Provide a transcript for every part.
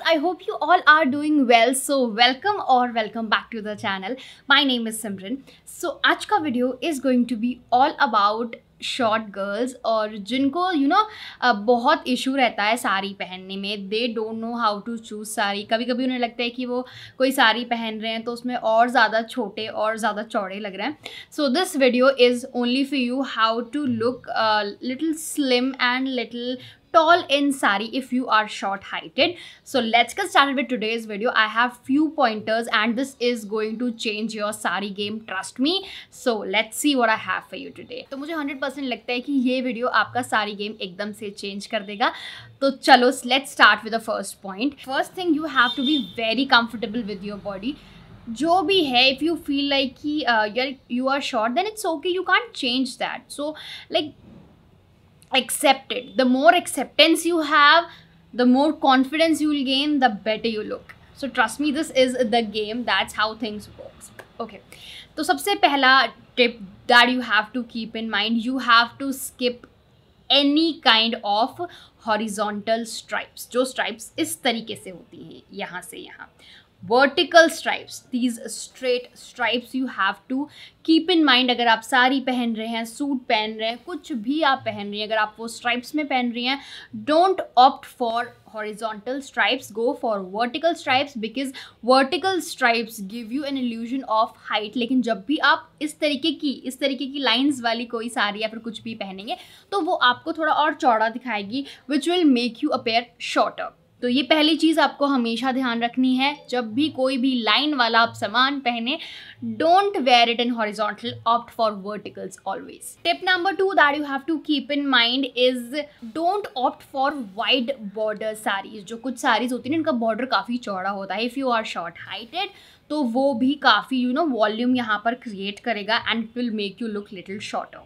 I hope you all are doing well. So welcome back to the channel. My name is Simran. So आज का video is going to be all about short girls और जिनको बहुत issue रहता है साड़ी पहनने में. They don't know how to choose sari. कभी कभी उन्हें लगता है कि वो कोई साड़ी पहन रहे हैं तो उसमें और ज़्यादा छोटे और ज़्यादा चौड़े लग रहे हैं. So this video is only for you how to look little slim and little tall in sari if you are short heighted. So let's get started with today's video. I have few pointers and this is going to change your sari game, trust me. So let's see what I have for you today. तो मुझे 100% लगता है कि ये video आपका सारी game एकदम से चेंज कर देगा. तो चलो let's start with the first point. First thing, you have to be very comfortable with your body. जो भी है, if you feel like कि you are short, then it's okay, you can't change that. So like accept it. The more acceptance you have, the more confidence you will gain, the better you look. So trust me, this is the game. That's how things works. Okay, तो सबसे पहला tip that you have to keep in mind, you have to skip any kind of horizontal stripes. जो stripes इस तरीके से होती हैं, यहाँ से यहाँ. Vertical stripes, these straight stripes you have to keep in mind. अगर आप साड़ी पहन रहे हैं, सूट पहन रहे हैं, कुछ भी आप पहन रही हैं, अगर आप वो stripes में पहन रही हैं, don't opt for horizontal stripes, go for vertical stripes because vertical stripes give you an illusion of height. लेकिन जब भी आप इस तरीके की लाइंस वाली कोई साड़ी या फिर कुछ भी पहनेंगे तो वो आपको थोड़ा और चौड़ा दिखाएगी, which will make you appear shorter. तो ये पहली चीज़ आपको हमेशा ध्यान रखनी है. जब भी कोई भी लाइन वाला आप सामान पहने, don't wear it in horizontal, opt for verticals always. Tip number 2 that you have to keep in mind is don't opt for wide border saris. जो कुछ साड़ीज होती हैं इनका बॉर्डर काफ़ी चौड़ा होता है. If you are short heighted तो वो भी काफ़ी वॉल्यूम यहाँ पर क्रिएट करेगा and it will make you look little shorter.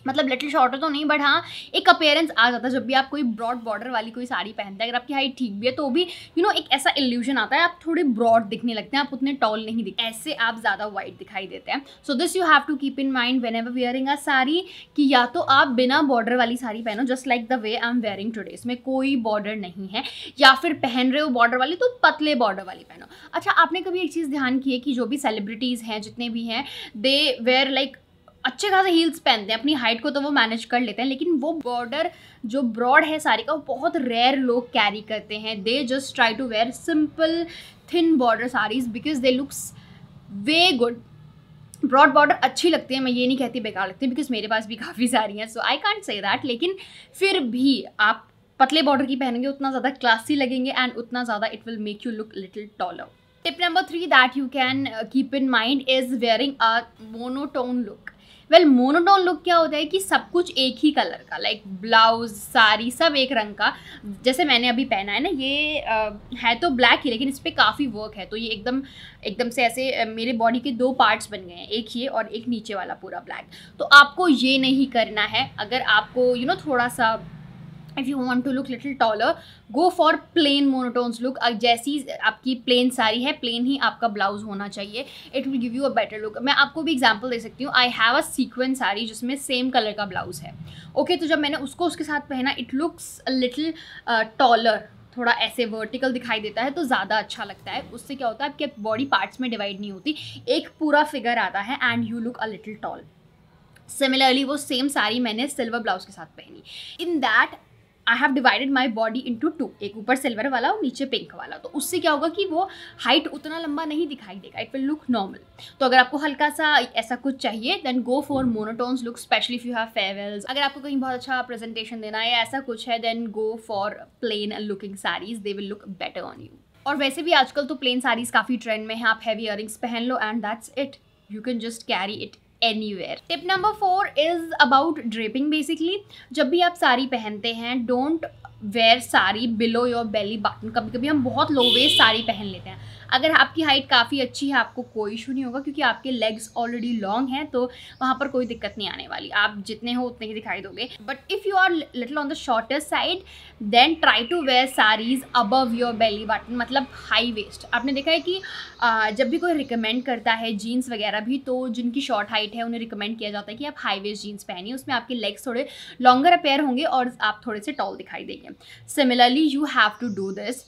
मतलब लिटिल शॉर्टर तो नहीं, बट हाँ एक अपीयरेंस आ जाता है जब भी आप कोई ब्रॉड बॉर्डर वाली कोई साड़ी पहनते हैं. अगर आपकी हाइट ठीक भी है तो भी एक ऐसा इल्यूजन आता है, आप थोड़े ब्रॉड दिखने लगते हैं, आप उतने टॉल नहीं दिखते, ऐसे आप ज़्यादा वाइड दिखाई देते हैं. So this you have to keep in mind when wearing a sari कि या तो आप बिना बॉर्डर वाली साड़ी पहनो, just like the way I am wearing today. इसमें कोई बॉर्डर नहीं है, या फिर पहन रहे हो बॉर्डर वाली तो पतले बॉर्डर वाली पहनो. अच्छा, आपने कभी एक चीज़ ध्यान की है कि जो भी सेलिब्रिटीज़ हैं, जितने भी हैं, दे वेयर लाइक अच्छे खासे हील्स पहनते हैं. अपनी हाइट को तो वो मैनेज कर लेते हैं, लेकिन वो बॉर्डर जो ब्रॉड है साड़ी का वो बहुत रेयर लोग कैरी करते हैं. They just try to wear simple thin border saris because they looks way good. Broad border अच्छी लगती है, मैं ये नहीं कहती बेकार लगती है, बिकॉज मेरे पास भी काफ़ी सारी हैं, सो आई कांट से दैट. लेकिन फिर भी आप पतले बॉर्डर की पहनेंगे उतना ज़्यादा क्लासी लगेंगे एंड उतना ज़्यादा it will make you look little taller. Tip number 3 that you can keep in mind is wearing a monotone look. Well, monotone look क्या होता है कि सब कुछ एक ही कलर का, लाइक ब्लाउज, साड़ी, सब एक रंग का. जैसे मैंने अभी पहना है ना, ये है तो ब्लैक ही, लेकिन इस पर काफ़ी वर्क है, तो ये एकदम से ऐसे मेरे बॉडी के 2 पार्ट्स बन गए हैं, एक ये और एक नीचे वाला पूरा ब्लैक. तो आपको ये नहीं करना है. अगर आपको थोड़ा सा if you want to look little taller, go for plain monotones look. जैसी आपकी प्लेन साड़ी है, प्लेन ही आपका ब्लाउज होना चाहिए. It will give you a better look. मैं आपको भी एग्जांपल दे सकती हूँ. I have a sequence sari जिसमें सेम कलर का ब्लाउज है. ओके, तो जब मैंने उसको उसके साथ पहना, it looks a little taller, थोड़ा ऐसे वर्टिकल दिखाई देता है, तो ज़्यादा अच्छा लगता है. उससे क्या होता है, आपके बॉडी पार्ट्स में डिवाइड नहीं होती, एक पूरा फिगर आता है and you look a little tall. Similarly वो सेम साड़ी मैंने सिल्वर ब्लाउज के साथ पहनी. In that I have divided my body into 2, एक ऊपर सिल्वर वाला और नीचे पिंक वाला. तो उससे क्या होगा कि वो हाइट उतना लंबा नहीं दिखाई देगा, इट विल लुक नॉर्मल. तो अगर आपको हल्का सा ऐसा कुछ चाहिए, then go for monotones look, specially if you have farewells. अगर आपको कहीं बहुत अच्छा प्रेजेंटेशन देना है या ऐसा कुछ है, then go for plain looking saris, they will look better on you. और वैसे भी आजकल तो प्लेन साड़ीज काफ़ी ट्रेंड में है. आप हैवी इयरिंग्स पहन लो and that's it, you can just carry it anywhere. Tip number 4 is about draping. Basically जब भी आप साड़ी पहनते हैं, don't wear sari below your belly button. कभी कभी हम बहुत लो वेस्ट साड़ी पहन लेते हैं. अगर आपकी हाइट काफ़ी अच्छी है, आपको कोई इशू नहीं होगा क्योंकि आपके लेग्स ऑलरेडी लॉन्ग हैं, तो वहाँ पर कोई दिक्कत नहीं आने वाली. आप जितने हो उतने ही दिखाई दोगे. But if you are little on the shorter side, then try to wear saris above your belly button, मतलब हाई वेस्ट. आपने देखा है कि जब भी कोई रिकमेंड करता है जीन्स वगैरह भी, तो जिनकी शॉर्ट हाइट है उन्हें रिकमेंड किया जाता है कि आप हाई वेस्ट जीन्स पहनिए. उसमें आपके लेग्स थोड़े लॉन्गर अपेयर होंगे और आप थोड़े से टॉल दिखाई देंगे. Similarly you have to do this.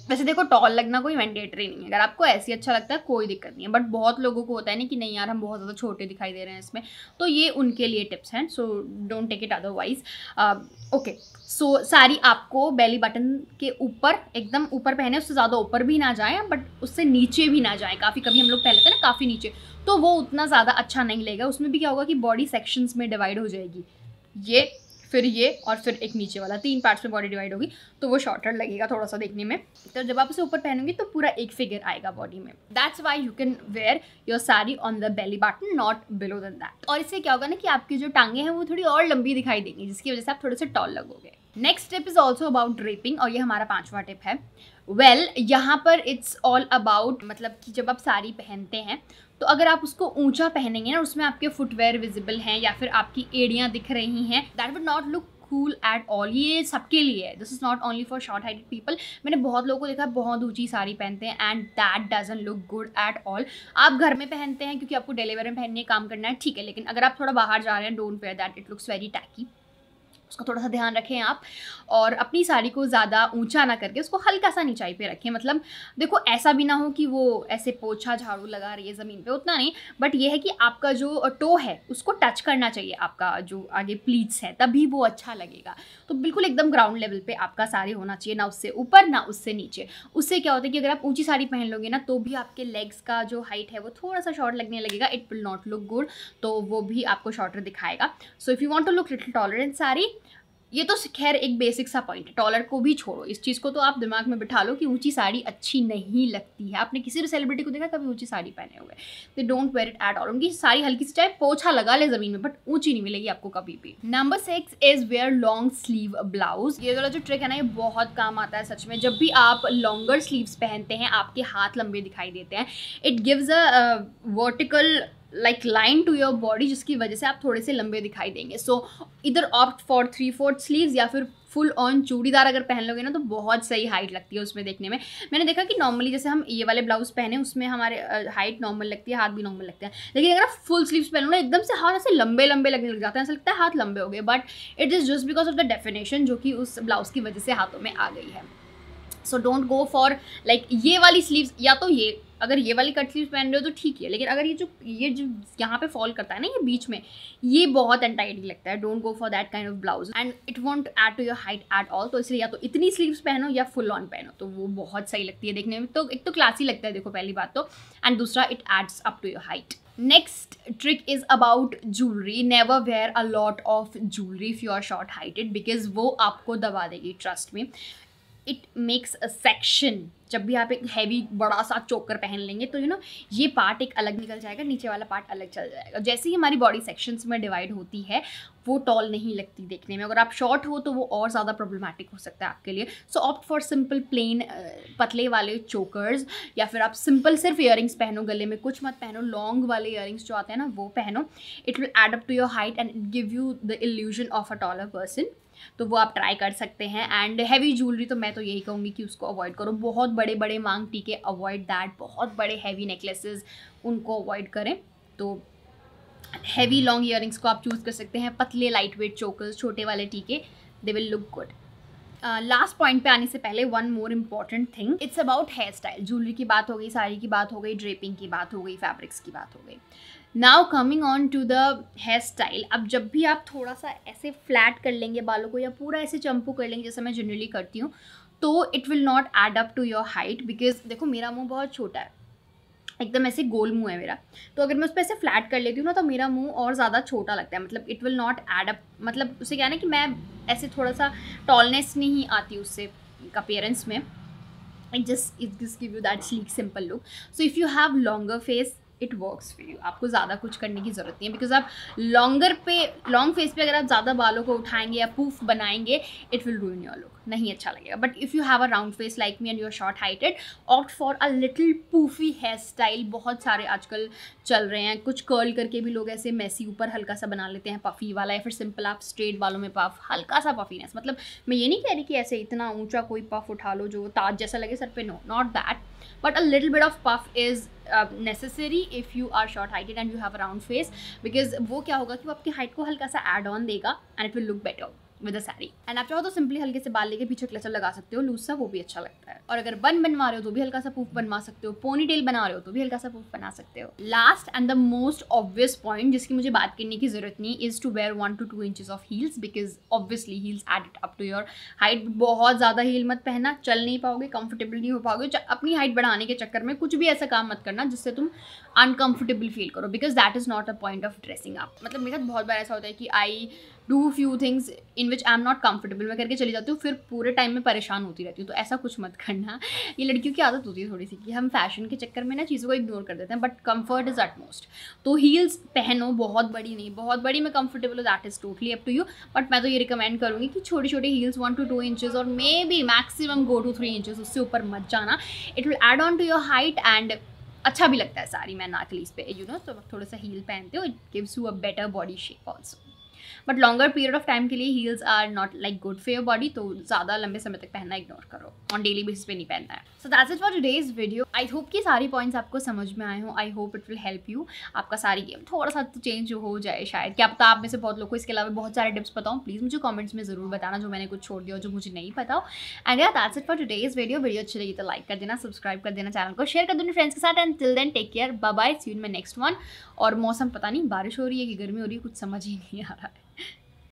वैसे देखो टॉल लगना कोई मैंडेटरी नहीं है, अगर आपको ऐसे अच्छा लगता है कोई दिक्कत नहीं है, बट बहुत लोगों को होता है ना कि नहीं यार हम बहुत ज़्यादा छोटे दिखाई दे रहे हैं इसमें, तो ये उनके लिए टिप्स हैं, so don't take it otherwise. Okay, so sari आपको बेली बटन के ऊपर एकदम ऊपर पहने, उससे ज़्यादा ऊपर भी ना जाए बट उससे नीचे भी ना जाए, काफ़ी कभी हम लोग पहनते हैं ना काफ़ी नीचे, तो वो उतना ज़्यादा अच्छा नहीं लगेगा। उसमें भी क्या होगा कि बॉडी सेक्शंस में डिवाइड हो जाएगी, ये फिर ये और फिर एक नीचे वाला, 3 पार्ट्स में बॉडी डिवाइड होगी, तो वो शॉर्टर लगेगा थोड़ा सा देखने में। तो जब आप उसे ऊपर पहनोगे तो पूरा एक फिगर आएगा बॉडी में। That's why you can wear your sari on the belly button, not below than that. और इससे क्या होगा ना कि आपकी जो टांगे हैं वो थोड़ी और लंबी दिखाई देंगी, जिसकी वजह से आप थोड़े से टॉल लगोगे। Next tip is also about draping, और ये हमारा 5वां टिप है। यहाँ पर इट्स ऑल अबाउट, मतलब कि जब आप साड़ी पहनते हैं तो अगर आप उसको ऊंचा पहनेंगे ना, उसमें आपके फुटवेयर विजिबल हैं या फिर आपकी एड़ियाँ दिख रही हैं, that would not look cool at all. ये सबके लिए है, this is not only for short heighted people. मैंने बहुत लोगों को देखा बहुत ऊंची साड़ी पहनते हैं and that doesn't look good at all. आप घर में पहनते हैं क्योंकि आपको डेली वेयर में पहनने काम करना है, ठीक है, लेकिन अगर आप थोड़ा बाहर जा रहे हैं, don't wear that, it looks very tacky. उसका थोड़ा सा ध्यान रखें आप, और अपनी साड़ी को ज़्यादा ऊंचा ना करके उसको हल्का सा नीचाई पे रखें। मतलब देखो ऐसा भी ना हो कि वो ऐसे पोछा झाड़ू लगा रही है ज़मीन पे, उतना नहीं, बट ये है कि आपका जो टो है उसको टच करना चाहिए, आपका जो आगे प्लीट्स है, तभी वो अच्छा लगेगा। तो बिल्कुल एकदम ग्राउंड लेवल पे आपका साड़ी होना चाहिए, ना उससे ऊपर ना उससे नीचे। उससे क्या होता है कि अगर आप ऊंची साड़ी पहन लोगे ना तो भी आपके लेग्स का जो हाइट है वो थोड़ा सा शॉर्ट लगने लगेगा, it will not look good, तो वो भी आपको शॉर्टर दिखाएगा। So if you want to look little taller in sari, ये तो खैर एक बेसिक सा पॉइंट है, टॉलर को भी छोड़ो, इस चीज़ को तो आप दिमाग में बिठा लो कि ऊंची साड़ी अच्छी नहीं लगती है। आपने किसी भी सेलिब्रिटी को देखा कभी ऊंची साड़ी पहने हुए? They don't wear it at all. उनकी साड़ी हल्की सी चाहे पोछा लगा ले ज़मीन में, बट ऊंची नहीं मिलेगी आपको कभी भी। Number 6 is wear long sleeve blouse. ये वाला जो ट्रिक है ना, ये बहुत काम आता है सच में। जब भी आप लॉन्गर स्लीव्स पहनते हैं आपके हाथ लंबे दिखाई देते हैं, it gives a vertical like line to your body, जिसकी वजह से आप थोड़े से लंबे दिखाई देंगे। सो इधर ऑप्ट फॉर 3/4 स्लीव्स या फिर फुल ऑन चूड़ीदार अगर पहन लोगे ना तो बहुत सही हाइट लगती है उसमें देखने में। मैंने देखा कि नॉर्मली जैसे हम ये वाले ब्लाउज पहने उसमें हमारे हाइट नॉर्मल लगती है, हाथ भी नॉर्मल लगते हैं, लेकिन अगर आप फुल स्लीव्स पहनो ना एकदम से हाथ ऐसे लंबे लंबे लगने लग जाते हैं, ऐसा लगता है हाथ लंबे हो गए, but it is just because of the definition जो कि उस ब्लाउज की वजह से हाथों में आ गई है। So don't go for like ये वाली स्लीव्स, या तो ये अगर ये वाली कट स्लीव्स पहन रहे हो तो ठीक है, लेकिन अगर ये जो यहाँ पे फॉल करता है ना, ये बीच में, ये बहुत अनटाइडी लगता है। Don't go for that kind of blouse and it won't add to your height at all. तो इसलिए या तो इतनी स्लीव्स पहनो या फुल ऑन पहनो, तो वो बहुत सही लगती है देखने में। तो एक तो क्लासी लगता है देखो पहली बात तो, एंड दूसरा it adds up to your height. Next trick is about jewellery. Never wear a lot of jewellery if you are short heighted, because वो आपको दबा देगी, ट्रस्ट में। It makes a section. जब भी आप एक हैवी बड़ा सा चोकर पहन लेंगे तो ये पार्ट एक अलग निकल जाएगा, नीचे वाला पार्ट अलग चल जाएगा। जैसे ही हमारी बॉडी सेक्शंस में डिवाइड होती है वो टॉल नहीं लगती देखने में। अगर आप शॉर्ट हो तो वो और ज़्यादा प्रॉब्लमेटिक हो सकता है आपके लिए। सो ऑप्ट फॉर सिंपल प्लेन पतले वाले चोकर्स, या फिर आप सिंपल सिर्फ ईयरिंग्स पहनो, गले में कुछ मत पहनो, लॉन्ग वाले ईयरिंग्स जो आते हैं ना वो पहनो। It will add up to your height and it give you the illusion of a taller person. तो वो आप ट्राई कर सकते हैं। एंड हैवी ज्वेलरी तो मैं तो यही कहूँगी कि उसको अवॉइड करो। बहुत बड़े बड़े मांग टीके अवॉइड दैट, बहुत बड़े हैवी नेकलेसेस उनको अवॉइड करें। तो हैवी लॉन्ग ईयरिंग्स को आप चूज़ कर सकते हैं। पतले लाइट वेट चोकर्स, छोटे वाले टीके, they will look good. Last point पे आने से पहले one more important thing, it's about hair style. Jewellery की बात हो गई, साड़ी की बात हो गई, ड्रेपिंग की बात हो गई, फैब्रिक्स की बात हो गई। Now coming on to the hair style. अब जब भी आप थोड़ा सा ऐसे फ्लैट कर लेंगे बालों को या पूरा ऐसे चंपू कर लेंगे जैसे मैं जनरली करती हूँ, तो it will not add up to your height. Because देखो मेरा मुंह बहुत छोटा है, एकदम ऐसे गोल मुंह है मेरा, तो अगर मैं उस पर ऐसे फ्लैट कर लेती हूँ ना तो मेरा मुंह और ज़्यादा छोटा लगता है। मतलब it will not add up, मतलब उससे क्या है ना कि मैं ऐसे थोड़ा सा टॉलनेस नहीं आती उससे अपीयरेंस में। It just give you that sleek simple look. So if you have longer face it works for you. आपको ज़्यादा कुछ करने की ज़रूरत नहीं है, बिकॉज आप लॉन्ग फेस पे अगर आप ज़्यादा बालों को उठाएंगे या पूफ बनाएंगे, it will ruin your look, नहीं अच्छा लगेगा। But if you have a round face like me and you are short heighted, opt for a little poofy hair style. बहुत सारे आजकल चल रहे हैं, कुछ कर्ल करके भी लोग ऐसे मैसी ऊपर हल्का सा बना लेते हैं पफी वाला, या फिर सिंपल आप स्ट्रेट बालों में पफ, हल्का सा पफीनेस। मतलब मैं ये नहीं कह रही कि ऐसे इतना ऊंचा कोई पफ उठा लो जो ताज जैसा लगे सर पे, no, not that, but a little bit of puff is necessary if you are short heighted and you have a round face, because वो क्या होगा कि वो आपकी हाइट को हल्का सा एड ऑन देगा and it will look better. With a sari. And आप चाहो तो सिंपली हल्के से बाल लेके पीछे क्लचर लगा सकते हो लूज सा, वो भी अच्छा लगता है। और अगर बन बनवा रहे हो तो भी हल्का सा पूफ बनवा सकते हो, पोनी टेल बना रहे हो तो भी हल्का सा पूफ बना सकते हो। Last and the most obvious point जिसकी मुझे बात करने की जरूरत नहीं, is to wear 1 to 2 inches of heels, because obviously heels add it up to your height. बहुत ज़्यादा हील मत पहनना, चल नहीं पाओगे, कंफर्टेबल नहीं हो पाओगे। अपनी हाइट बढ़ाने के चक्कर में कुछ भी ऐसा काम मत करना जिससे तुम अनकंफर्टेबल फील करो, because that is not a point of dressing up. मतलब मेरे साथ बहुत बार ऐसा होता है कि I do few things in which I am not comfortable, मैं करके चली जाती हूँ, फिर पूरे टाइम में परेशान होती रहती हूँ। तो ऐसा कुछ मत करना। ये लड़कियों की आदत होती है थोड़ी सी कि हम फैशन के चक्कर में ना चीज़ों को इग्नोर कर देते हैं, but comfort is at most. तो हील्स पहनो, बहुत बड़ी नहीं, बहुत बड़ी में कंफर्टेबल हो, that is totally up to you. But मैं तो ये रिकमेंड करूँगी कि छोटी छोटी हील्स 1 to 2 inches और maybe maximum go to 3 inches, उससे ऊपर मत जाना। It will add on to your height एंड अच्छा भी लगता है साड़ी में नाकलीस पे, यू नो। तो थोड़ा सा हील पहनते हो, it gives you a better body shape also. But longer period of time के लिए heels are not like good for your body, तो ज़्यादा लंबे समय तक पहनना इग्नोर करो, ऑन डेली बेसिस पे नहीं पहनना है। So that's it for today's video. I hope कि सारी पॉइंट्स आपको समझ में आए हो। I hope it will help you, आपका सारी गेम थोड़ा सा तो चेंज हो जाए शायद, क्या पता। आप में से बहुत लोग को इसके अलावा बहुत सारे टिप्स पता हो, प्लीज़ मुझे कमेंट्स में ज़रूर बताना जो मैंने कुछ छोड़ दिया हो, जो मुझे नहीं पता हो। एंड या that's it for today's video. Video अच्छी लगी तो लाइक कर देना, सब्सक्राइब कर देना, चैनल को शेयर कर देना फ्रेंड्स के साथ। And till then take care, bye bye, see you in my next one. और मौसम पता नहीं बारिश हो रही है कि गर्मी हो रही है, कुछ समझ ही नहीं आ रहा है।